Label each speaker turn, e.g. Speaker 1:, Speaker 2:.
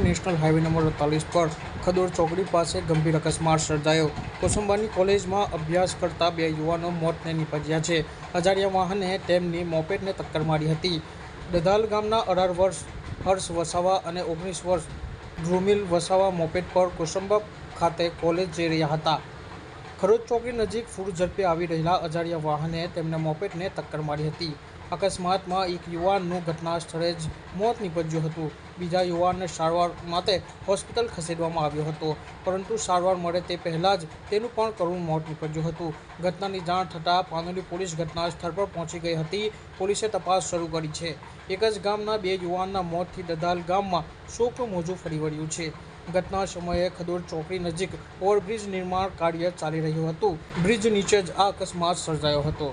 Speaker 1: National highway number 48 પર ખદોડ ચોકડી પાસે ગંભીર અકસ્માત સર્જાયો। કોસંબાની કોલેજમાં અભ્યાસ કરતા બે યુવાનો મોતને નીપજ્યા છે। અજાણ્યા વાહને તેમની મોપેડને ટક્કર મારી હતી। દધાલ ગામના 18 વર્ષ હર્ષ વસાવા અને 19 વર્ષ ધ્રુમિલ વસાવા મોપેડ પર કોસંબા ખાતે કોલેજ જઈ રહ્યા હતા। ખરોજ ચોકડી નજીક ફૂલ ઝડપે આવી રહેલા અજાણ્યા વાહને તેમના મોપેડને ટક્કર મારી હતી। અકસ્માતમાં એક યુવાનનું ઘટના સ્થળે જ મોત નીપજ્યું હતું। બીજા યુવાનને સારવાર માટે હોસ્પિટલ ખસેડવામાં આવ્યો હતો, પરંતુ સારવાર મળે તે પહેલાં જ તેનું પણ કરુણ મોત નીપજ્યું હતું। ઘટનાની જાણ થતાં પાનોલી પોલીસ ઘટના સ્થળ પર પહોંચી ગઈ હતી। પોલીસે તપાસ શરૂ કરી છે। એક જ ગામના બે યુવાનના મોતથી દધાલ ગામમાં શોકનું મોજું ફરી વળ્યું છે। ઘટના સમયે ખદોડ ચોકડી નજીક ઓવરબ્રિજ નિર્માણ કાર્ય ચાલી રહ્યું હતું। બ્રિજ નીચે જ આ અકસ્માત સર્જાયો હતો।